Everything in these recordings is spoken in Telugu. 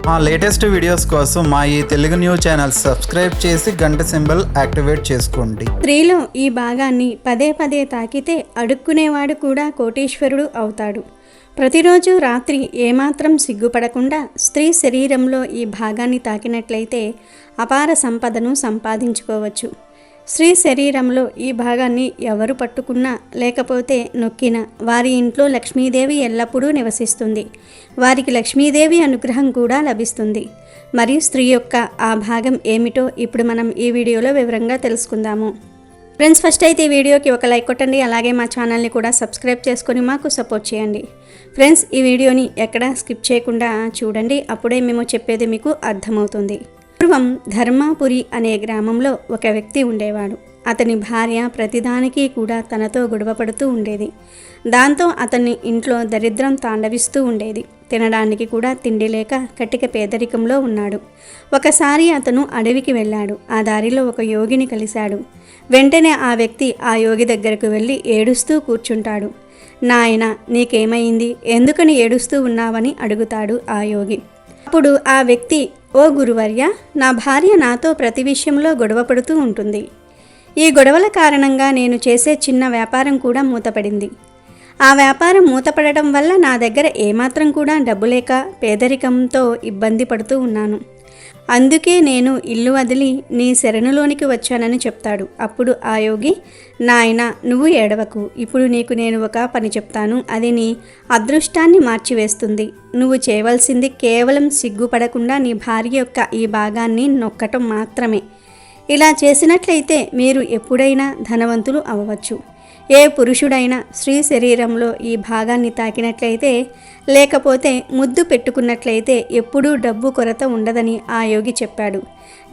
మా లేటెస్ట్ వీడియోస్ కోసం మా ఈ తెలుగు న్యూస్ ఛానల్ సబ్స్క్రైబ్ చేసి గంట సింబల్ యాక్టివేట్ చేసుకోండి. స్త్రీలో ఈ భాగాన్ని పదే పదే తాకితే అడుక్కునేవాడు కూడా కోటీశ్వరుడు అవుతాడు. ప్రతిరోజు రాత్రి ఏమాత్రం సిగ్గుపడకుండా స్త్రీ శరీరంలో ఈ భాగాన్ని తాకినట్లయితే అపార సంపదను సంపాదించుకోవచ్చు. స్త్రీ శరీరంలో ఈ భాగాన్ని ఎవరు పట్టుకున్నా లేకపోతే నొక్కినా వారి ఇంట్లో లక్ష్మీదేవి ఎల్లప్పుడూ నివసిస్తుంది. వారికి లక్ష్మీదేవి అనుగ్రహం కూడా లభిస్తుంది. మరియు స్త్రీ యొక్క ఆ భాగం ఏమిటో ఇప్పుడు మనం ఈ వీడియోలో వివరంగా తెలుసుకుందాము. ఫ్రెండ్స్, ఫస్ట్ అయితే ఈ వీడియోకి ఒక లైక్ కొట్టండి. అలాగే మా ఛానల్ని కూడా సబ్స్క్రైబ్ చేసుకొని మాకు సపోర్ట్ చేయండి. ఫ్రెండ్స్, ఈ వీడియోని ఎక్కడా స్కిప్ చేయకుండా చూడండి. అప్పుడే మేము చెప్పేది మీకు అర్థమవుతుంది. పూర్వం ధర్మాపురి అనే గ్రామంలో ఒక వ్యక్తి ఉండేవాడు. అతని భార్య ప్రతిదానికి కూడా తనతో గొడవపడుతూ ఉండేది. దాంతో అతని ఇంట్లో దరిద్రం తాండవిస్తూ ఉండేది. తినడానికి కూడా తిండి లేక కటిక పేదరికంలో ఉన్నాడు. ఒకసారి అతను అడవికి వెళ్ళాడు. ఆ దారిలో ఒక యోగిని కలిశాడు. వెంటనే ఆ వ్యక్తి ఆ యోగి దగ్గరకు వెళ్ళి ఏడుస్తూ కూర్చుంటాడు. నాయనా, నీకేమైంది? ఎందుకని ఏడుస్తూ ఉన్నావని అడుగుతాడు ఆ యోగి. అప్పుడు ఆ వ్యక్తి, ఓ గురువర్య, నా భార్య నాతో ప్రతి విషయంలో గొడవ పడుతూ ఉంటుంది. ఈ గొడవల కారణంగా నేను చేసే చిన్న వ్యాపారం కూడా మూతపడింది. ఆ వ్యాపారం మూతపడటం వల్ల నా దగ్గర ఏమాత్రం కూడా డబ్బు లేక పేదరికంతో ఇబ్బంది పడుతూ ఉన్నాను. అందుకే నేను ఇల్లు వదిలి నీ శరణులోనికి వచ్చానని చెప్తాడు. అప్పుడు ఆ యోగి, నాయనా, నువ్వు ఏడవకు. ఇప్పుడు నీకు నేను ఒక పని చెప్తాను. అది నీ అదృష్టాన్ని మార్చివేస్తుంది. నువ్వు చేయవలసింది కేవలం సిగ్గుపడకుండా నీ భార్య యొక్క ఈ భాగాన్ని నొక్కటం మాత్రమే. ఇలా చేసినట్లయితే మీరు ఎప్పుడైనా ధనవంతులు అవ్వవచ్చు. ఏ పురుషుడైనా స్త్రీ శరీరంలో ఈ భాగాన్ని తాకినట్లయితే లేకపోతే ముద్దు పెట్టుకున్నట్లయితే ఎప్పుడూ డబ్బు కొరత ఉండదని ఆ యోగి చెప్పాడు.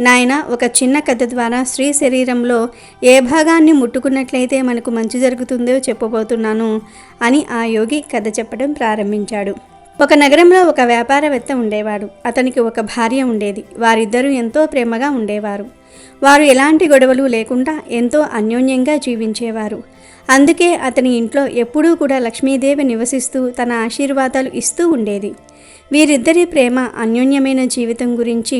నాయన, ఒక చిన్న కథ ద్వారా స్త్రీ శరీరంలో ఏ భాగాన్ని ముట్టుకున్నట్లయితే మనకు మంచి జరుగుతుందో చెప్పబోతున్నాను అని ఆ యోగి కథ చెప్పడం ప్రారంభించాడు. ఒక నగరంలో ఒక వ్యాపారవేత్త ఉండేవాడు. అతనికి ఒక భార్య ఉండేది. వారిద్దరూ ఎంతో ప్రేమగా ఉండేవారు. వారు ఎలాంటి గొడవలు లేకుండా ఎంతో అన్యోన్యంగా జీవించేవారు. అందుకే అతని ఇంట్లో ఎప్పుడూ కూడా లక్ష్మీదేవి నివసిస్తూ తన ఆశీర్వాదాలు ఇస్తూ ఉండేది. వీరిద్దరి ప్రేమ, అన్యోన్యమైన జీవితం గురించి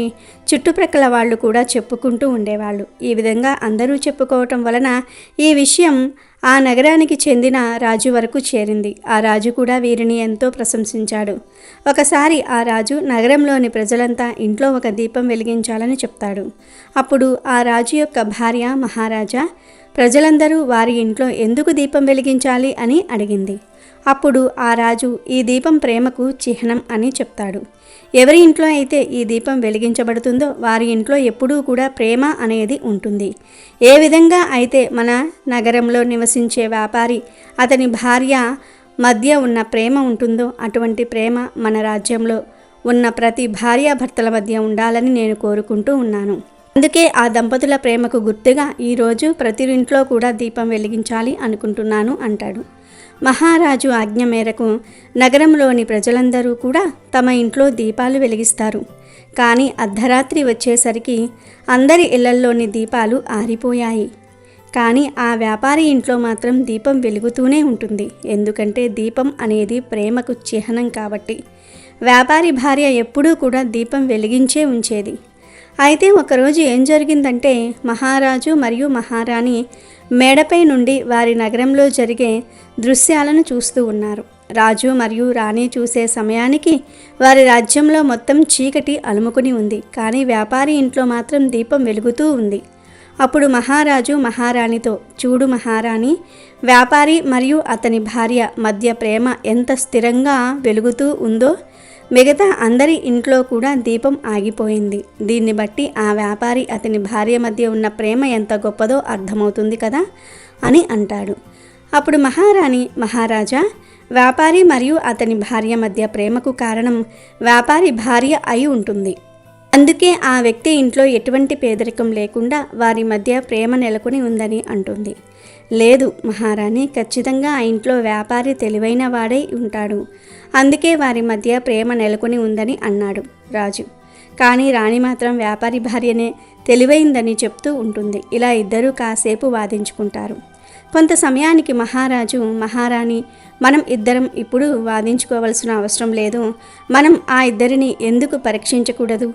చుట్టుప్రక్కల వాళ్ళు కూడా చెప్పుకుంటూ ఉండేవాళ్ళు. ఈ విధంగా అందరూ చెప్పుకోవటం వలన ఈ విషయం ఆ నగరానికి చెందిన రాజు వరకు చేరింది. ఆ రాజు కూడా వీరిని ఎంతో ప్రశంసించాడు. ఒకసారి ఆ రాజు నగరంలోని ప్రజలంతా ఇంట్లో ఒక దీపం వెలిగించాలని చెప్తాడు. అప్పుడు ఆ రాజు యొక్క భార్య, మహారాజా, ప్రజలందరూ వారి ఇంట్లో ఎందుకు దీపం వెలిగించాలి అని అడిగింది. అప్పుడు ఆ రాజు ఈ దీపం ప్రేమకు చిహ్నం అని చెప్తాడు. ఎవరి ఇంట్లో అయితే ఈ దీపం వెలిగించబడుతుందో వారి ఇంట్లో ఎప్పుడూ కూడా ప్రేమ అనేది ఉంటుంది. ఏ విధంగా అయితే మన నగరంలో నివసించే వ్యాపారి, అతని భార్య మధ్య ఉన్న ప్రేమ ఉంటుందో అటువంటి ప్రేమ మన రాజ్యంలో ఉన్న ప్రతి భార్యాభర్తల మధ్య ఉండాలని నేను కోరుకుంటూ ఉన్నాను. అందుకే ఆ దంపతుల ప్రేమకు గుర్తుగా ఈరోజు ప్రతి ఇంట్లో కూడా దీపం వెలిగించాలి అనుకుంటున్నాను అంటాడు. మహారాజు ఆజ్ఞ మేరకు నగరంలోని ప్రజలందరూ కూడా తమ ఇంట్లో దీపాలు వెలిగిస్తారు. కానీ అర్ధరాత్రి వచ్చేసరికి అందరి ఇళ్లల్లోని దీపాలు ఆరిపోయాయి. కానీ ఆ వ్యాపారి ఇంట్లో మాత్రం దీపం వెలుగుతూనే ఉంటుంది. ఎందుకంటే దీపం అనేది ప్రేమకు చిహ్నం కాబట్టి. వ్యాపారి భార్య ఎప్పుడూ కూడా దీపం వెలిగించే ఉంచేది. అయితే ఒకరోజు ఏం జరిగిందంటే, మహారాజు మరియు మహారాణి మేడపై నుండి వారి నగరంలో జరిగే దృశ్యాలను చూస్తూ ఉన్నారు. రాజు మరియు రాణి చూసే సమయానికి వారి రాజ్యంలో మొత్తం చీకటి అలుముకుని ఉంది. కానీ వ్యాపారి ఇంట్లో మాత్రం దీపం వెలుగుతూ ఉంది. అప్పుడు మహారాజు మహారాణితో, చూడు మహారాణి, వ్యాపారి మరియు అతని భార్య మధ్య ప్రేమ ఎంత స్థిరంగా వెలుగుతూ ఉందో మిగతా అందరి ఇంట్లో కూడా దీపం ఆగిపోయింది. దీన్ని బట్టి ఆ వ్యాపారి అతని భార్య మధ్య ఉన్న ప్రేమ ఎంత గొప్పదో అర్థమవుతుంది కదా అని అంటాడు. అప్పుడు మహారాణి, మహారాజా, వ్యాపారి మరియు అతని భార్య మధ్య ప్రేమకు కారణం వ్యాపారి భార్య అయి ఉంటుంది. అందుకే ఆ వ్యక్తి ఇంట్లో ఎటువంటి పేదరికం లేకుండా వారి మధ్య ప్రేమ నెలకొని ఉందని అంటుంది. లేదు మహారాణి, ఖచ్చితంగా ఆ ఇంట్లో వ్యాపారి తెలివైన వాడై ఉంటాడు. అందుకే వారి మధ్య ప్రేమ నెలకొని ఉందని అన్నాడు రాజు. కానీ రాణి మాత్రం వ్యాపారి భార్యనే తెలివైందని చెప్తూ ఉంటుంది. ఇలా ఇద్దరూ కాసేపు వాదించుకుంటారు. కొంత సమయానికి మహారాజు, మహారాణి, మనం ఇద్దరం ఇప్పుడు వాదించుకోవాల్సిన అవసరం లేదు. మనం ఆ ఇద్దరిని ఎందుకు పరీక్షించకూడదు?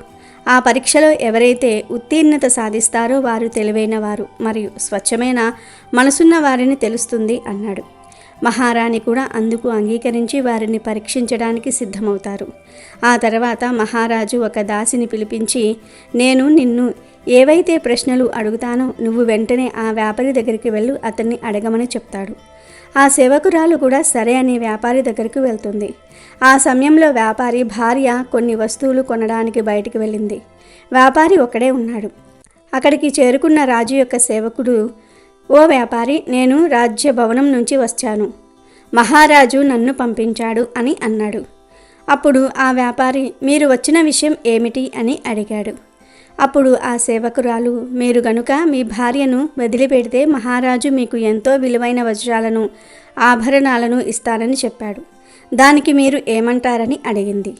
ఆ పరీక్షలో ఎవరైతే ఉత్తీర్ణత సాధిస్తారో వారు తెలివైన వారు మరియు స్వచ్ఛమైన మనసున్న వారిని తెలుస్తుంది అన్నాడు. మహారాణి కూడా అందుకు అంగీకరించి వారిని పరీక్షించడానికి సిద్ధమవుతారు. ఆ తర్వాత మహారాజు ఒక దాసిని పిలిపించి, నేను నిన్ను ఏవైతే ప్రశ్నలు అడుగుతానో నువ్వు వెంటనే ఆ వ్యాపారి దగ్గరికి వెళ్ళు, అతన్ని అడగమని చెప్తాడు. ఆ సేవకురాలు కూడా సరే అని వ్యాపారి దగ్గరకు వెళ్తుంది. ఆ సమయంలో వ్యాపారి భార్య కొన్ని వస్తువులు కొనడానికి బయటికి వెళ్ళింది. వ్యాపారి ఒక్కడే ఉన్నాడు. అక్కడికి చేరుకున్న రాజు యొక్క సేవకుడు, ఓ వ్యాపారి, నేను రాజ్య భవనం నుంచి వచ్చాను. మహారాజు నన్ను పంపించాడు అని అన్నాడు. అప్పుడు ఆ వ్యాపారి, మీరు వచ్చిన విషయం ఏమిటి అని అడిగాడు. అప్పుడు ఆ సేవకురాలు, మీరు గనుక మీ భార్యను వదిలిపెడితే మహారాజు మీకు ఎంతో విలువైన వజ్రాలను, ఆభరణాలను ఇస్తారని చెప్పాడు. దానికి మీరు ఏమంటారని అడిగింది.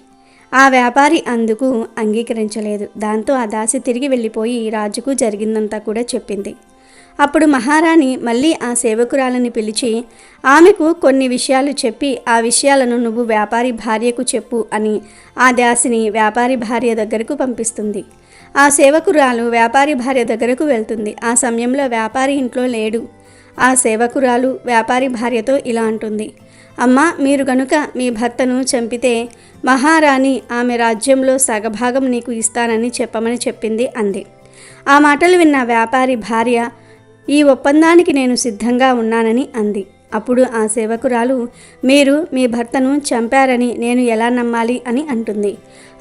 ఆ వ్యాపారి అందుకు అంగీకరించలేదు. దాంతో ఆ దాసి తిరిగి వెళ్ళిపోయి రాజుకు జరిగిందంతా కూడా చెప్పింది. అప్పుడు మహారాణి మళ్ళీ ఆ సేవకురాలని పిలిచి ఆమెకు కొన్ని విషయాలు చెప్పి, ఆ విషయాలను నువ్వు వ్యాపారి భార్యకు చెప్పు అని ఆ దాసిని వ్యాపారి భార్య దగ్గరకు పంపిస్తుంది. ఆ సేవకురాలు వ్యాపారి భార్య దగ్గరకు వెళ్తుంది. ఆ సమయంలో వ్యాపారి ఇంట్లో లేడు. ఆ సేవకురాలు వ్యాపారి భార్యతో ఇలా అంటుంది, అమ్మా, మీరు గనుక మీ భర్తను చంపితే మహారాణి ఆమె రాజ్యంలో సగభాగం నీకు ఇస్తానని చెప్పమని చెప్పింది అంది. ఆ మాటలు విన్న వ్యాపారి భార్య, ఈ ఒప్పందానికి నేను సిద్ధంగా ఉన్నానని అంది. అప్పుడు ఆ సేవకురాలు, మీరు మీ భర్తను చంపారని నేను ఎలా నమ్మాలి అని అంటుంది.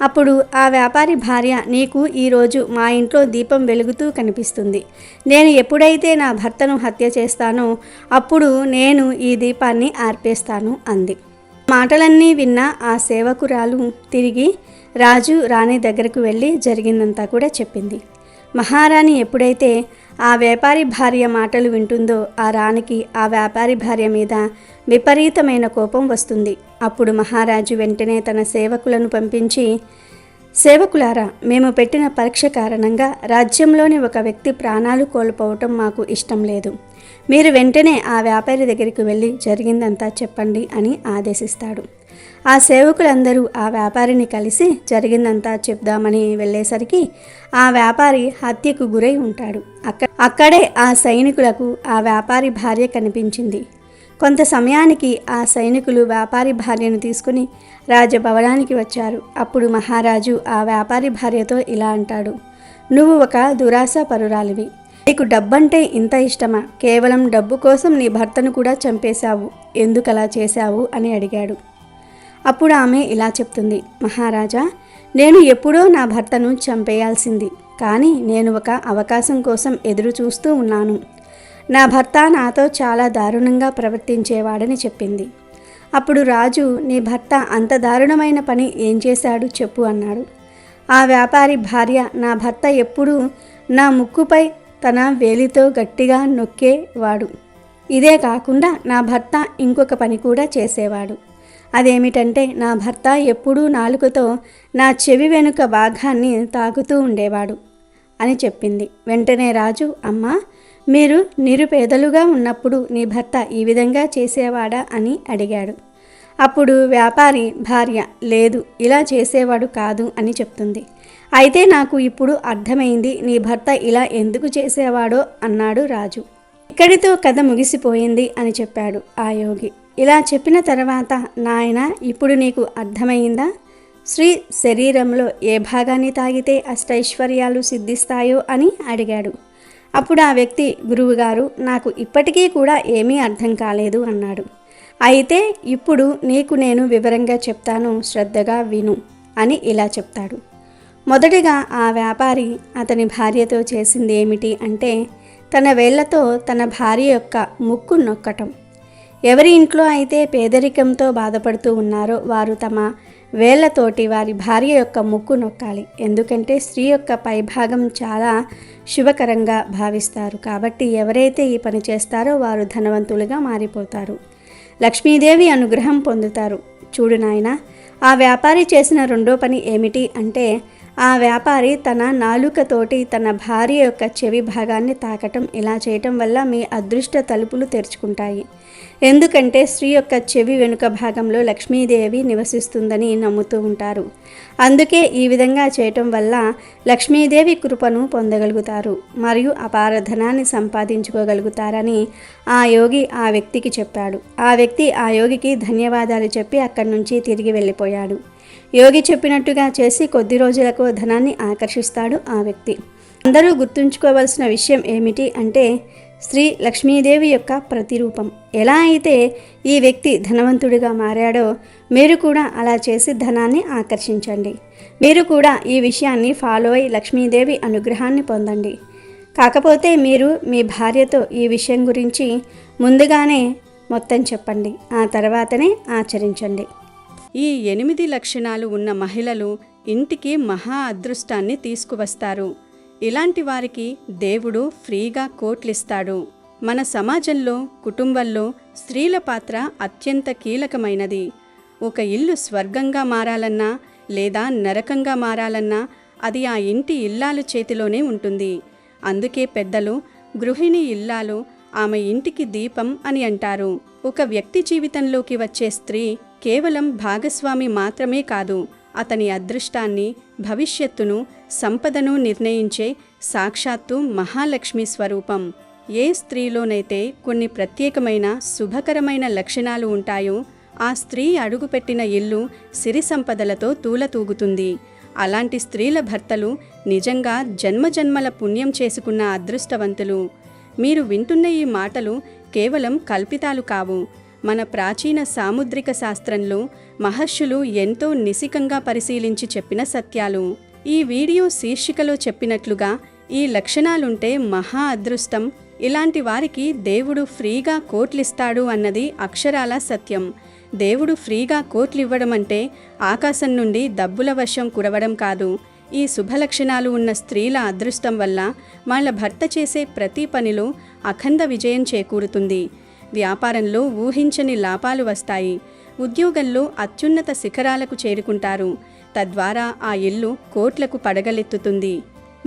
అప్పుడు ఆ వ్యాపారి భార్య, నీకు ఈరోజు మా ఇంట్లో దీపం వెలుగుతూ కనిపిస్తుంది. నేను ఎప్పుడైతే నా భర్తను హత్య చేస్తానో అప్పుడు నేను ఈ దీపాన్ని ఆర్పేస్తాను అంది. మాటలన్నీ విన్న ఆ సేవకురాలు తిరిగి రాజు, రాణి దగ్గరకు వెళ్ళి జరిగిందంతా కూడా చెప్పింది. మహారాణి ఎప్పుడైతే ఆ వ్యాపారి భార్య మాటలు వింటుందో ఆ రాణికి ఆ వ్యాపారి భార్య మీద విపరీతమైన కోపం వస్తుంది. అప్పుడు మహారాజు వెంటనే తన సేవకులను పంపించి, సేవకులారా, మేము పెట్టిన పరీక్ష కారణంగా రాజ్యంలోని ఒక వ్యక్తి ప్రాణాలు కోల్పోవటం మాకు ఇష్టం లేదు. మీరు వెంటనే ఆ వ్యాపారి దగ్గరికి వెళ్ళి జరిగిందంతా చెప్పండి అని ఆదేశిస్తాడు. ఆ సేవకులందరూ ఆ వ్యాపారిని కలిసి జరిగిందంతా చెప్దామని వెళ్ళేసరికి ఆ వ్యాపారి హత్యకు గురై ఉంటాడు. అక్కడే ఆ సైనికులకు ఆ వ్యాపారి భార్య కనిపించింది. కొంత సమయానికి ఆ సైనికులు వ్యాపారి భార్యను తీసుకుని రాజభవనానికి వచ్చారు. అప్పుడు మహారాజు ఆ వ్యాపారి భార్యతో ఇలా అంటాడు, నువ్వు ఒక దురాశ పరురాలివి. నీకు డబ్బంటే ఇంత ఇష్టమా? కేవలం డబ్బు కోసం నీ భర్తను కూడా చంపేశావు. ఎందుకలా చేశావు అని అడిగాడు. అప్పుడు ఆమె ఇలా చెప్తుంది, మహారాజా, నేను ఎప్పుడో నా భర్తను చంపేయాల్సింది, కానీ నేను ఒక అవకాశం కోసం ఎదురు చూస్తూ ఉన్నాను. నా భర్త నాతో చాలా దారుణంగా ప్రవర్తించేవాడని చెప్పింది. అప్పుడు రాజు, నీ భర్త అంత దారుణమైన పని ఏం చేశాడు చెప్పు అన్నాడు. ఆ వ్యాపారి భార్య, నా భర్త ఎప్పుడూ నా ముక్కుపై తన వేలితో గట్టిగా నొక్కేవాడు. ఇదే కాకుండా నా భర్త ఇంకొక పని కూడా చేసేవాడు. అదేమిటంటే నా భర్త ఎప్పుడూ నాలుకతో నా చెవి వెనుక భాగాన్ని తాకుతూ ఉండేవాడు అని చెప్పింది. వెంటనే రాజు, అమ్మా, మీరు నిరుపేదలుగా ఉన్నప్పుడు నీ భర్త ఈ విధంగా చేసేవాడా అని అడిగాడు. అప్పుడు వ్యాపారి భార్య, లేదు, ఇలా చేసేవాడు కాదు అని చెప్తుంది. అయితే నాకు ఇప్పుడు అర్థమైంది నీ భర్త ఇలా ఎందుకు చేసేవాడో అన్నాడు రాజు. ఇక్కడితో కథ ముగిసిపోయింది అని చెప్పాడు ఆ యోగి. ఇలా చెప్పిన తర్వాత, నాయన, ఇప్పుడు నీకు అర్థమైందా? స్త్రీ శరీరంలో ఏ భాగాన్ని తాగితే అష్టైశ్వర్యాలు సిద్ధిస్తాయో అని అడిగాడు. అప్పుడు ఆ వ్యక్తి, గురువుగారు, నాకు ఇప్పటికీ కూడా ఏమీ అర్థం కాలేదు అన్నాడు. అయితే ఇప్పుడు నీకు నేను వివరంగా చెప్తాను, శ్రద్ధగా విను అని ఇలా చెప్తాడు. మొదటిగా ఆ వ్యాపారి అతని భార్యతో చేసింది ఏమిటి అంటే, తన వేళ్లతో తన భార్య యొక్క ముక్కు నొక్కటం. ఎవరి ఇంట్లో అయితే పేదరికంతో బాధపడుతూ ఉన్నారో వారు తమ వేళ్లతోటి వారి భార్య యొక్క ముక్కు నొక్కాలి. ఎందుకంటే స్త్రీ యొక్క పైభాగం చాలా శుభకరంగా భావిస్తారు. కాబట్టి ఎవరైతే ఈ పని చేస్తారో వారు ధనవంతులుగా మారిపోతారు, లక్ష్మీదేవి అనుగ్రహం పొందుతారు. చూడు నాయనా, ఆ వ్యాపారి చేసిన రెండో పని ఏమిటి అంటే, ఆ వ్యాపారి తన నాలుకతోటి తన భార్య యొక్క చెవి భాగాన్ని తాకటం, ఇలా చేయటం వల్ల మీ అదృష్ట తలుపులు తెరుచుకుంటాయి. ఎందుకంటే స్త్రీ యొక్క చెవి వెనుక భాగంలో లక్ష్మీదేవి నివసిస్తుందని నమ్ముతూ ఉంటారు. అందుకే ఈ విధంగా చేయటం వల్ల లక్ష్మీదేవి కృపను పొందగలుగుతారు మరియు అపార ధనాన్ని సంపాదించుకోగలుగుతారని ఆ యోగి ఆ వ్యక్తికి చెప్పాడు. ఆ వ్యక్తి ఆ యోగికి ధన్యవాదాలు చెప్పి అక్కడి నుంచి తిరిగి వెళ్ళిపోయాడు. యోగి చెప్పినట్టుగా చేసి కొద్ది రోజులకు ధనాన్ని ఆకర్షిస్తాడు ఆ వ్యక్తి. అందరూ గుర్తుంచుకోవాల్సిన విషయం ఏమిటి అంటే, శ్రీ లక్ష్మీదేవి యొక్క ప్రతిరూపం. ఎలా అయితే ఈ వ్యక్తి ధనవంతుడిగా మారాడో మీరు కూడా అలా చేసి ధనాన్ని ఆకర్షించండి. మీరు కూడా ఈ విషయాన్ని ఫాలో అయి లక్ష్మీదేవి అనుగ్రహాన్ని పొందండి. కాకపోతే మీరు మీ భార్యతో ఈ విషయం గురించి ముందుగానే మొత్తం చెప్పండి, ఆ తర్వాతనే ఆచరించండి. ఈ 8 లక్షణాలు ఉన్న మహిళలు ఇంటికి మహా అదృష్టాన్ని తీసుకువస్తారు. ఇలాంటి వారికి దేవుడు ఫ్రీగా కోట్లిస్తాడు. మన సమాజంలో, కుటుంబంలో స్త్రీల పాత్ర అత్యంత కీలకమైనది. ఒక ఇల్లు స్వర్గంగా మారాలన్నా లేదా నరకంగా మారాలన్నా అది ఆ ఇంటి ఇల్లాలు చేతిలోనే ఉంటుంది. అందుకే పెద్దలు గృహిణి ఇల్లాలు, ఆమె ఇంటికి దీపం అని అంటారు. ఒక వ్యక్తి జీవితంలోకి వచ్చే స్త్రీ కేవలం భాగస్వామి మాత్రమే కాదు, అతని అదృష్టాన్ని, భవిష్యత్తును, సంపదను నిర్ణయించే సాక్షాత్తు మహాలక్ష్మి స్వరూపం. ఏ స్త్రీలోనైతే కొన్ని ప్రత్యేకమైన శుభకరమైన లక్షణాలు ఉంటాయో ఆ స్త్రీ అడుగుపెట్టిన ఇల్లు సిరి సంపదలతో తూలతూగుతుంది. అలాంటి స్త్రీల భర్తలు నిజంగా జన్మజన్మల పుణ్యం చేసుకున్న అదృష్టవంతులు. మీరు వింటున్న ఈ మాటలు కేవలం కల్పితాలు కావు. మన ప్రాచీన సాముద్రిక శాస్త్రంలో మహర్షులు ఎంతో నిశికంగా పరిశీలించి చెప్పిన సత్యాలు. ఈ వీడియో శీర్షికలో చెప్పినట్లుగా ఈ లక్షణాలుంటే మహా అదృష్టం, ఇలాంటి వారికి దేవుడు ఫ్రీగా కోట్లిస్తాడు అన్నది అక్షరాల సత్యం. దేవుడు ఫ్రీగా కోట్లివ్వడం అంటే ఆకాశం నుండి డబ్బుల వర్షం కురవడం కాదు. ఈ శుభలక్షణాలు ఉన్న స్త్రీల అదృష్టం వల్ల వాళ్ళ భర్త చేసే ప్రతి పనిలో అఖండ విజయం చేకూరుతుంది. వ్యాపారంలో ఊహించని లాభాలు వస్తాయి. ఉద్యోగంలో అత్యున్నత శిఖరాలకు చేరుకుంటారు. తద్వారా ఆ ఇల్లు కోట్లకు పడగలెత్తుతుంది.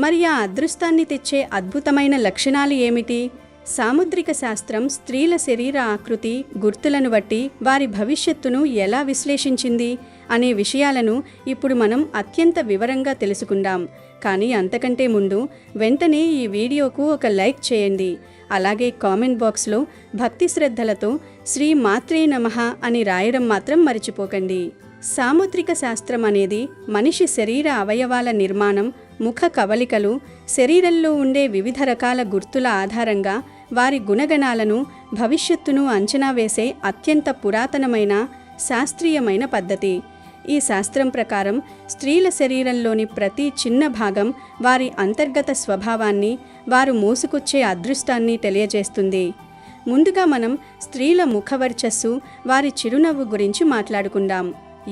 మరి ఆ అదృష్టాన్ని తెచ్చే అద్భుతమైన లక్షణాలు ఏమిటి? సాముద్రిక శాస్త్రం స్త్రీల శరీర ఆకృతి, గుర్తులను బట్టి వారి భవిష్యత్తును ఎలా విశ్లేషించింది అనే విషయాలను ఇప్పుడు మనం అత్యంత వివరంగా తెలుసుకుందాం. కానీ అంతకంటే ముందు వెంటనే ఈ వీడియోకు ఒక లైక్ చేయండి. అలాగే కామెంట్ బాక్స్లో భక్తి శ్రద్ధలతో శ్రీ మాత్రే నమః అని రాయడం మాత్రం మర్చిపోకండి. సాముద్రిక శాస్త్రం అనేది మనిషి శరీర అవయవాల నిర్మాణం, ముఖ కవలికలు, శరీరంలో ఉండే వివిధ రకాల గుర్తుల ఆధారంగా వారి గుణగణాలను, భవిష్యత్తును అంచనా వేసే అత్యంత పురాతనమైన శాస్త్రీయమైన పద్ధతి. ఈ శాస్త్రం ప్రకారం స్త్రీల శరీరంలోని ప్రతి చిన్న భాగం వారి అంతర్గత స్వభావాన్ని, వారు మోసుకొచ్చే అదృష్టాన్ని తెలియజేస్తుంది. ముందుగా మనం స్త్రీల ముఖవర్చస్సు, వారి చిరునవ్వు గురించి మాట్లాడుకుందాం.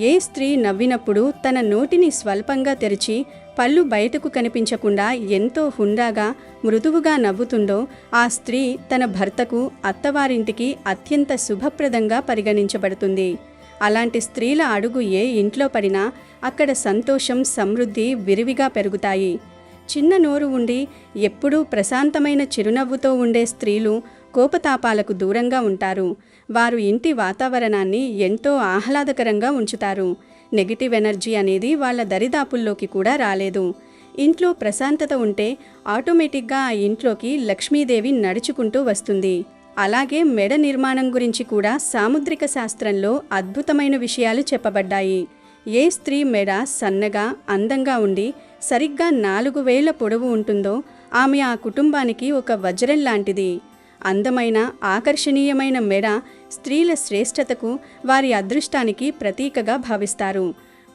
ఏ స్త్రీ నవ్వినప్పుడు తన నోటిని స్వల్పంగా తెరిచి పళ్ళు బయటకు కనిపించకుండా ఎంతో హుందాగా, మృదువుగా నవ్వుతుందో ఆ స్త్రీ తన భర్తకు, అత్తవారింటికి అత్యంత శుభప్రదంగా పరిగణించబడుతుంది. అలాంటి స్త్రీల అడుగు ఏ ఇంట్లో పడినా అక్కడ సంతోషం, సమృద్ధి విరివిగా పెరుగుతాయి. చిన్న నోరు ఉండి ఎప్పుడూ ప్రశాంతమైన చిరునవ్వుతో ఉండే స్త్రీలు కోపతాపాలకు దూరంగా ఉంటారు. వారు ఇంటి వాతావరణాన్ని ఎంతో ఆహ్లాదకరంగా ఉంచుతారు. నెగిటివ్ ఎనర్జీ అనేది వాళ్ళ దరిదాపుల్లోకి కూడా రాలేదు. ఇంట్లో ప్రశాంతత ఉంటే ఆటోమేటిక్గా ఆ ఇంట్లోకి లక్ష్మీదేవి నడుచుకుంటూ వస్తుంది. అలాగే మెడ నిర్మాణం గురించి కూడా సాముద్రిక శాస్త్రంలో అద్భుతమైన విషయాలు చెప్పబడ్డాయి. ఏ స్త్రీ మెడ సన్నగా, అందంగా ఉండి సరిగ్గా 4 వేళ్ల పొడవు ఉంటుందో ఆమె ఆ కుటుంబానికి ఒక వజ్రం లాంటిది. అందమైన, ఆకర్షణీయమైన మెడ స్త్రీల శ్రేష్టతకు, వారి అదృష్టానికి ప్రతీకగా భావిస్తారు.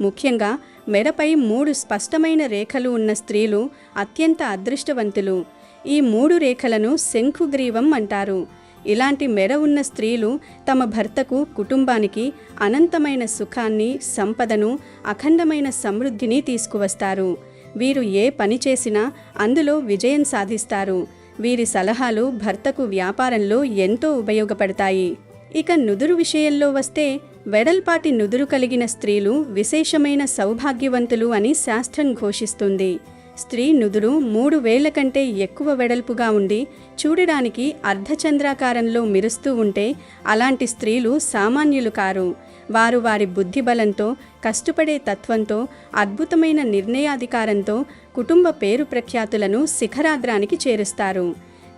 ముఖ్యంగా మెడపై 3 స్పష్టమైన రేఖలు ఉన్న స్త్రీలు అత్యంత అదృష్టవంతులు. ఈ 3 రేఖలను శంఖుగ్రీవం అంటారు. ఇలాంటి మెడ ఉన్న స్త్రీలు తమ భర్తకు, కుటుంబానికి అనంతమైన సుఖాన్ని, సంపదను, అఖండమైన సమృద్ధిని తీసుకువస్తారు. వీరు ఏ పని చేసినా అందులో విజయం సాధిస్తారు. వీరి సలహాలు భర్తకు వ్యాపారంలో ఎంతో ఉపయోగపడతాయి. ఇక నుదురు విషయంలో వస్తే వెడల్పాటి నుదురు కలిగిన స్త్రీలు విశేషమైన సౌభాగ్యవంతులు అని శాస్త్రం ఘోషిస్తుంది. స్త్రీ నుదురు 3 వేళ్ల కంటే ఎక్కువ వెడల్పుగా ఉండి చూడడానికి అర్ధచంద్రాకారంలో మెరుస్తూ ఉంటే అలాంటి స్త్రీలు సామాన్యులు కారు. వారు వారి బుద్ధిబలంతో, కష్టపడే తత్వంతో, అద్భుతమైన నిర్ణయాధికారంతో కుటుంబ పేరు ప్రఖ్యాతులను శిఖరాగ్రానికి చేరుస్తారు.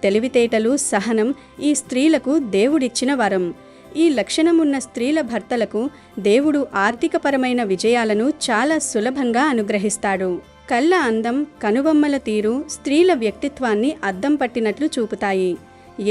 తెలివితేటలు, సహనం ఈ స్త్రీలకు దేవుడిచ్చిన వరం. ఈ లక్షణమున్న స్త్రీల భర్తలకు దేవుడు ఆర్థికపరమైన విజయాలను చాలా సులభంగా అనుగ్రహిస్తాడు. కళ్ళ అందం, కనుబొమ్మల తీరు స్త్రీల వ్యక్తిత్వాన్ని అద్దం పట్టినట్లు చూపుతాయి.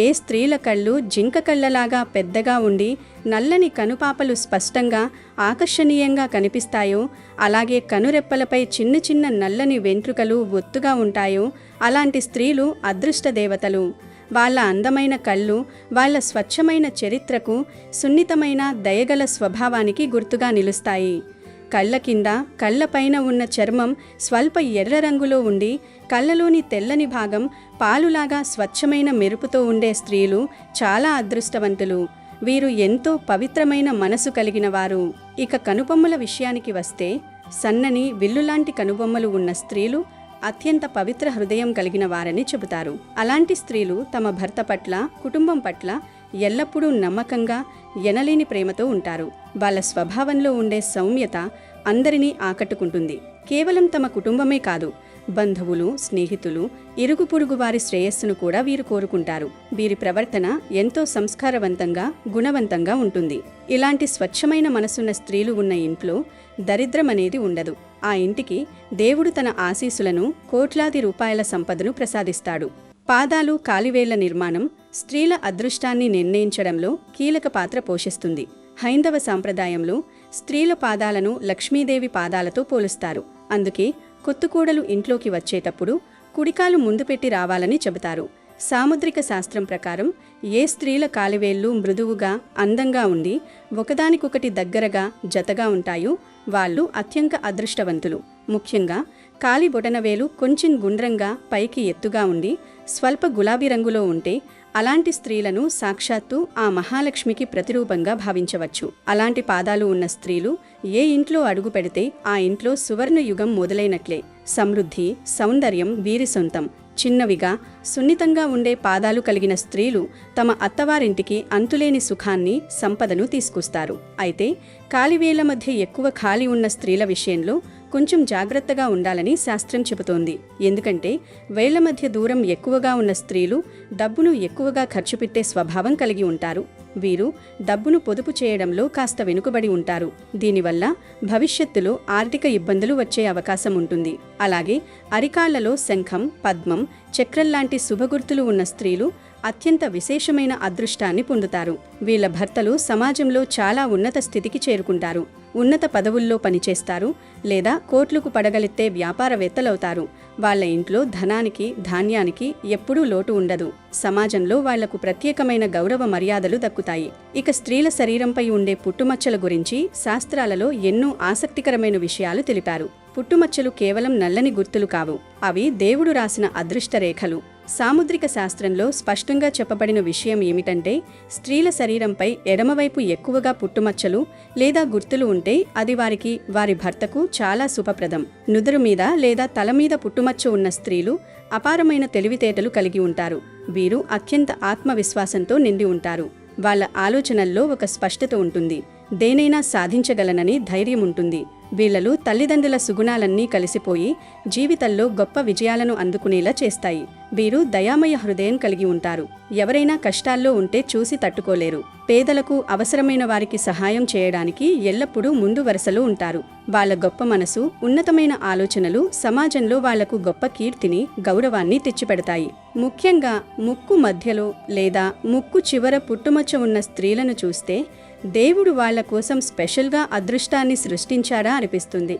ఏ స్త్రీల కళ్ళు జింక కళ్ళలాగా పెద్దగా ఉండి నల్లని కనుపాపలు స్పష్టంగా, ఆకర్షణీయంగా కనిపిస్తాయో, అలాగే కనురెప్పలపై చిన్న చిన్న నల్లని వెంట్రుకలు ఒత్తుగా ఉంటాయో అలాంటి స్త్రీలు అదృష్ట దేవతలు. వాళ్ళ అందమైన కళ్ళు వాళ్ళ స్వచ్ఛమైన చరిత్రకు, సున్నితమైన దయగల స్వభావానికి గుర్తుగా నిలుస్తాయి. కళ్ళ కింద, కళ్ళపైన ఉన్న చర్మం స్వల్ప ఎర్ర రంగులో ఉండి కళ్ళలోని తెల్లని భాగం పాలులాగా స్వచ్ఛమైన మెరుపుతో ఉండే స్త్రీలు చాలా అదృష్టవంతులు. వీరు ఎంతో పవిత్రమైన మనసు కలిగిన వారు. ఇక కనుబొమ్మల విషయానికి వస్తే సన్నని విల్లులాంటి కనుబొమ్మలు ఉన్న స్త్రీలు అత్యంత పవిత్ర హృదయం కలిగిన వారని చెబుతారు. అలాంటి స్త్రీలు తమ భర్త పట్ల, కుటుంబం పట్ల ఎల్లప్పుడూ నమ్మకంగా, ఎనలేని ప్రేమతో ఉంటారు. వాళ్ళ స్వభావంలో ఉండే సౌమ్యత అందరినీ ఆకట్టుకుంటుంది. కేవలం తమ కుటుంబమే కాదు, బంధువులు, స్నేహితులు, ఇరుగు పొరుగు వారి శ్రేయస్సును కూడా వీరు కోరుకుంటారు. వీరి ప్రవర్తన ఎంతో సంస్కారవంతంగా, గుణవంతంగా ఉంటుంది. ఇలాంటి స్వచ్ఛమైన మనసున్న స్త్రీలు ఉన్న ఇంట్లో దరిద్రం అనేది ఉండదు. ఆ ఇంటికి దేవుడు తన ఆశీస్సులను, కోట్లాది రూపాయల సంపదను ప్రసాదిస్తాడు. పాదాలు, కాలివేళ్ల నిర్మాణం స్త్రీల అదృష్టాన్ని నిర్ణయించడంలో కీలక పాత్ర పోషిస్తుంది. హైందవ సాంప్రదాయంలో స్త్రీల పాదాలను లక్ష్మీదేవి పాదాలతో పోలుస్తారు. అందుకే కొత్తుకోడలు ఇంట్లోకి వచ్చేటప్పుడు కుడికాలు ముందు పెట్టి రావాలని చెబుతారు. సాముద్రిక శాస్త్రం ప్రకారం ఏ స్త్రీల కాలివేళ్లు మృదువుగా, అందంగా ఉండి ఒకదానికొకటి దగ్గరగా, జతగా ఉంటాయో వాళ్ళు అత్యంత అదృష్టవంతులు. ముఖ్యంగా కాలి బొటనవేలు కొంచెం గుండ్రంగా, పైకి ఎత్తుగా ఉండి స్వల్ప గులాబీ రంగులో ఉంటే అలాంటి స్త్రీలను సాక్షాత్తు ఆ మహాలక్ష్మికి ప్రతిరూపంగా భావించవచ్చు. అలాంటి పాదాలు ఉన్న స్త్రీలు ఏ ఇంట్లో అడుగు పెడితే ఆ ఇంట్లో సువర్ణ యుగం మొదలైనట్లే. సమృద్ధి, సౌందర్యం వీరి సొంతం. చిన్నవిగా, సున్నితంగా ఉండే పాదాలు కలిగిన స్త్రీలు తమ అత్తవారింటికి అంతులేని సుఖాన్ని, సంపదను తీసుకొస్తారు. అయితే కాలివేళ్ల మధ్య ఎక్కువ ఖాళీ ఉన్న స్త్రీల విషయంలో కొంచెం జాగ్రత్తగా ఉండాలని శాస్త్రం చెబుతోంది. ఎందుకంటే వేళ్ల మధ్య దూరం ఎక్కువగా ఉన్న స్త్రీలు డబ్బును ఎక్కువగా ఖర్చు పెట్టే స్వభావం కలిగి ఉంటారు. వీరు డబ్బును పొదుపు చేయడంలో కాస్త వెనుకబడి ఉంటారు. దీనివల్ల భవిష్యత్తులో ఆర్థిక ఇబ్బందులు వచ్చే అవకాశం ఉంటుంది. అలాగే అరికాళ్లలో శంఖం, పద్మం, చక్రంలాంటి శుభగుర్తులు ఉన్న స్త్రీలు అత్యంత విశేషమైన అదృష్టాన్ని పొందుతారు. వీళ్ల భర్తలు సమాజంలో చాలా ఉన్నత స్థితికి చేరుకుంటారు. ఉన్నత పదవుల్లో పనిచేస్తారు లేదా కోట్లకు పడగలెత్తే వ్యాపారవేత్తలవుతారు. వాళ్ల ఇంట్లో ధనానికి, ధాన్యానికి ఎప్పుడూ లోటు ఉండదు. సమాజంలో వాళ్లకు ప్రత్యేకమైన గౌరవ మర్యాదలు దక్కుతాయి. ఇక స్త్రీల శరీరంపై ఉండే పుట్టుమచ్చల గురించి శాస్త్రాలలో ఎన్నో ఆసక్తికరమైన విషయాలు తెలిపారు. పుట్టుమచ్చలు కేవలం నల్లని గుర్తులు కావు, అవి దేవుడు రాసిన అదృష్ట రేఖలు. సాముద్రిక శాస్త్రంలో స్పష్టంగా చెప్పబడిన విషయం ఏమిటంటే స్త్రీల శరీరంపై ఎడమవైపు ఎక్కువగా పుట్టుమచ్చలు లేదా గుర్తులు ఉంటే అది వారికి, వారి భర్తకు చాలా శుభప్రదం. నుదురు మీద లేదా తల మీద పుట్టుమచ్చ ఉన్న స్త్రీలు అపారమైన తెలివితేటలు కలిగి ఉంటారు. వీరు అత్యంత ఆత్మవిశ్వాసంతో నిండి ఉంటారు. వాళ్ళ ఆలోచనల్లో ఒక స్పష్టత ఉంటుంది. దేనైనా సాధించగలనని ధైర్యం ఉంటుంది. వీళ్లలో తల్లిదండ్రుల సుగుణాలన్నీ కలిసిపోయి జీవితంలో గొప్ప విజయాలను అందుకునేలా చేస్తాయి. వీరు దయామయ హృదయం కలిగి ఉంటారు. ఎవరైనా కష్టాల్లో ఉంటే చూసి తట్టుకోలేరు. పేదలకు, అవసరమైన వారికి సహాయం చేయడానికి ఎల్లప్పుడూ ముందు వరుసలో ఉంటారు. వాళ్ళ గొప్ప మనసు, ఉన్నతమైన ఆలోచనలు సమాజంలో వాళ్లకు గొప్ప కీర్తిని, గౌరవాన్ని తెచ్చిపెడతాయి. ముఖ్యంగా ముక్కు మధ్యలో లేదా ముక్కు చివర పుట్టుమచ్చ ఉన్న స్త్రీలను చూస్తే దేవుడు వాళ్ల కోసం స్పెషల్గా అదృష్టాన్ని సృష్టించాడా అనిపిస్తుంది.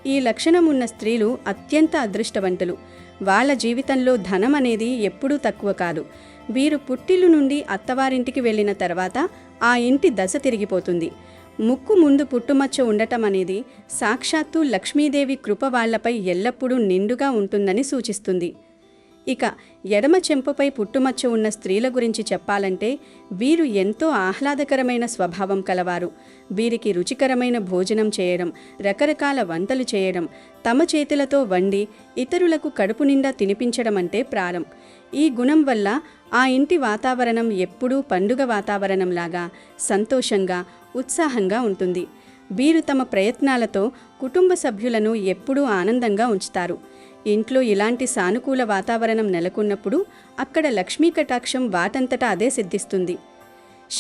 ఈ లక్షణం ఉన్న స్త్రీలు అత్యంత అదృష్టవంతులు. వాళ్ళ జీవితంలో ధనం అనేది ఎప్పుడూ తక్కువ కాదు. వీరు పుట్టిల్లు నుండి అత్తవారింటికి వెళ్ళిన తర్వాత ఆ ఇంటి దశ తిరిగిపోతుంది. ముక్కు ముందు పుట్టుమచ్చ ఉండటం అనేది సాక్షాత్తు లక్ష్మీదేవి కృప వాళ్లపై ఎల్లప్పుడూ నిండుగా ఉంటుందని సూచిస్తుంది. ఇక ఎడమ చెంపపై పుట్టుమచ్చ ఉన్న స్త్రీల గురించి చెప్పాలంటే వీరు ఎంతో ఆహ్లాదకరమైన స్వభావం కలవారు. వీరికి రుచికరమైన భోజనం చేయడం, రకరకాల వంటలు చేయడం, తమ చేతులతో వండి ఇతరులకు కడుపు నిండా తినిపించడం అంటే ప్రారం. ఈ గుణం వల్ల ఆ ఇంటి వాతావరణం ఎప్పుడూ పండుగ వాతావరణంలాగా సంతోషంగా, ఉత్సాహంగా ఉంటుంది. వీరు తమ ప్రయత్నాలతో కుటుంబ సభ్యులను ఎప్పుడూ ఆనందంగా ఉంచుతారు. ఇంట్లో ఇలాంటి సానుకూల వాతావరణం నెలకొన్నప్పుడు అక్కడ లక్ష్మీ కటాక్షం వాటంతటా అదే సిద్ధిస్తుంది.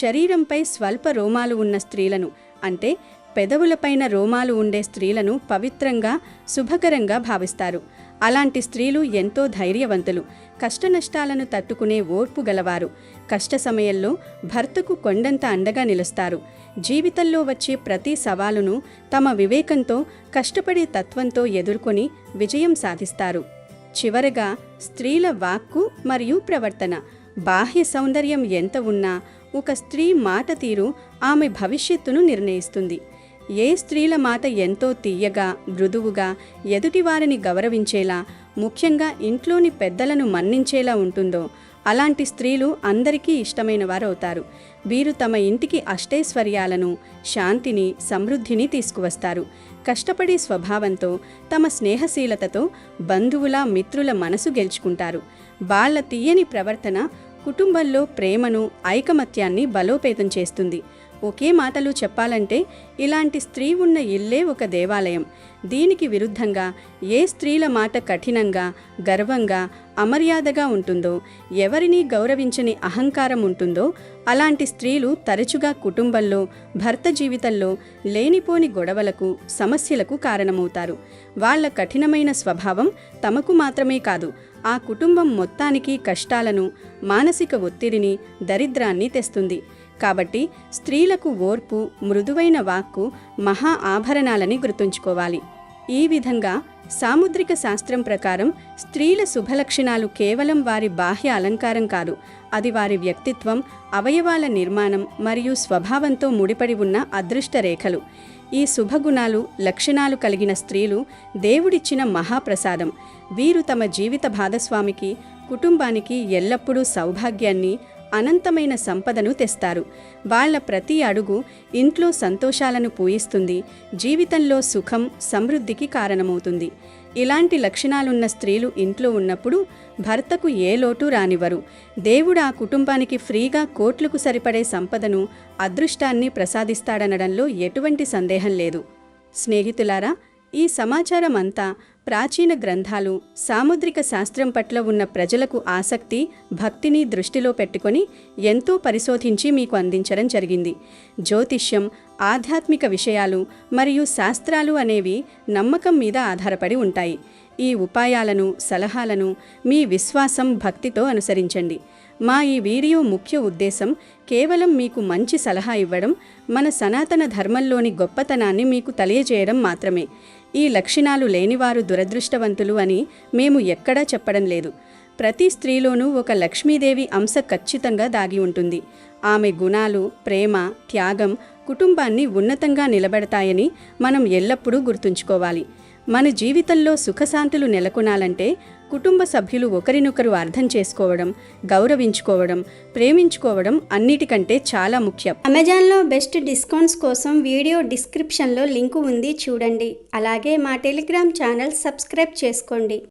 శరీరంపై స్వల్ప రోమాలు ఉన్న స్త్రీలను, అంటే పెదవులపైన రోమాలు ఉండే స్త్రీలను పవిత్రంగా, శుభకరంగా భావిస్తారు. అలాంటి స్త్రీలు ఎంతో ధైర్యవంతులు, కష్టనష్టాలను తట్టుకునే ఓర్పు గలవారు. కష్ట సమయంలో భర్తకు కొండంత అండగా నిలుస్తారు. జీవితంలో వచ్చే ప్రతి సవాలును తమ వివేకంతో, కష్టపడే తత్వంతో ఎదుర్కొని విజయం సాధిస్తారు. చివరగా స్త్రీల వాక్కు మరియు ప్రవర్తన. బాహ్య సౌందర్యం ఎంత ఉన్నా ఒక స్త్రీ మాట తీరు ఆమె భవిష్యత్తును నిర్ణయిస్తుంది. ఏ స్త్రీల మాట ఎంతో తీయగా, మృదువుగా, ఎదుటివారిని గౌరవించేలా, ముఖ్యంగా ఇంట్లోని పెద్దలను మన్నించేలా ఉంటుందో అలాంటి స్త్రీలు అందరికీ ఇష్టమైన వారవుతారు. వీరు తమ ఇంటికి అష్టైశ్వర్యాలను, శాంతిని, సమృద్ధిని తీసుకువస్తారు. కష్టపడే స్వభావంతో, తమ స్నేహశీలతతో బంధువుల, మిత్రుల మనసు గెలుచుకుంటారు. వాళ్ళ తీయని ప్రవర్తన కుటుంబంలో ప్రేమను, ఐకమత్యాన్ని బలోపేతం చేస్తుంది. ఒకే మాటలు చెప్పాలంటే ఇలాంటి స్త్రీ ఉన్న ఇల్లే ఒక దేవాలయం. దీనికి విరుద్ధంగా ఏ స్త్రీల మాట కఠినంగా, గర్వంగా, అమర్యాదగా ఉంటుందో, ఎవరినీ గౌరవించని అహంకారం ఉంటుందో అలాంటి స్త్రీలు తరచుగా కుటుంబంలో, భర్త జీవితంలో లేనిపోని గొడవలకు, సమస్యలకు కారణమవుతారు. వాళ్ళ కఠినమైన స్వభావం తమకు మాత్రమే కాదు, ఆ కుటుంబం మొత్తానికి కష్టాలను, మానసిక ఒత్తిడిని, దరిద్రాన్ని తెస్తుంది. కాబట్టి స్త్రీలకు ఓర్పు, మృదువైన వాక్కు మహా ఆభరణాలని గుర్తుంచుకోవాలి. ఈ విధంగా సాముద్రిక శాస్త్రం ప్రకారం స్త్రీల శుభలక్షణాలు కేవలం వారి బాహ్య అలంకారం కాదు, అది వారి వ్యక్తిత్వం, అవయవాల నిర్మాణం మరియు స్వభావంతో ముడిపడి ఉన్న అదృష్ట రేఖలు. ఈ శుభగుణాలు, లక్షణాలు కలిగిన స్త్రీలు దేవుడిచ్చిన మహాప్రసాదం. వీరు తమ జీవిత భాగస్వామికి, కుటుంబానికి ఎల్లప్పుడూ సౌభాగ్యాన్ని, అనంతమైన సంపదను తెస్తారు. వాళ్ళ ప్రతి అడుగు ఇంట్లో సంతోషాలను పూయిస్తుంది, జీవితంలో సుఖం, సమృద్ధికి కారణమవుతుంది. ఇలాంటి లక్షణాలున్న స్త్రీలు ఇంట్లో ఉన్నప్పుడు భర్తకు ఏ లోటు రానివ్వరు. దేవుడు ఆ కుటుంబానికి ఫ్రీగా కోట్లకు సరిపడే సంపదను, అదృష్టాన్ని ప్రసాదిస్తాడనడంలో ఎటువంటి సందేహం లేదు. స్నేహితులారా, ఈ సమాచారం అంతా ప్రాచీన గ్రంథాలు, సాముద్రిక శాస్త్రం పట్ల ఉన్న ప్రజలకు ఆసక్తి, భక్తిని దృష్టిలో పెట్టుకొని ఎంతో పరిశోధించి మీకు అందించడం జరిగింది. జ్యోతిష్యం, ఆధ్యాత్మిక విషయాలు మరియు శాస్త్రాలు అనేవి నమ్మకం మీద ఆధారపడి ఉంటాయి. ఈ ఉపాయాలను, సలహాలను మీ విశ్వాసం, భక్తితో అనుసరించండి. మా ఈ వీడియో ముఖ్య ఉద్దేశం కేవలం మీకు మంచి సలహా ఇవ్వడం, మన సనాతన ధర్మంలోని గొప్పతనాన్ని మీకు తెలియజేయడం మాత్రమే. ఈ లక్షణాలు లేనివారు దురదృష్టవంతులు అని మేము ఎక్కడా చెప్పడం లేదు. ప్రతి స్త్రీలోనూ ఒక లక్ష్మీదేవి అంశ ఖచ్చితంగా దాగి ఉంటుంది. ఆమె గుణాలు, ప్రేమ, త్యాగం కుటుంబాన్ని ఉన్నతంగా నిలబెడతాయని మనం ఎల్లప్పుడూ గుర్తుంచుకోవాలి. మన జీవితంలో సుఖశాంతులు నెలకొనాలంటే కుటుంబ సభ్యులు ఒకరినొకరు అర్థం చేసుకోవడం, గౌరవించుకోవడం, ప్రేమించుకోవడం అన్నిటికంటే చాలా ముఖ్యం. అమెజాన్లో బెస్ట్ డిస్కౌంట్స్ కోసం వీడియో డిస్క్రిప్షన్లో లింకు ఉంది, చూడండి. అలాగే మా టెలిగ్రామ్ ఛానల్ సబ్స్క్రైబ్ చేసుకోండి.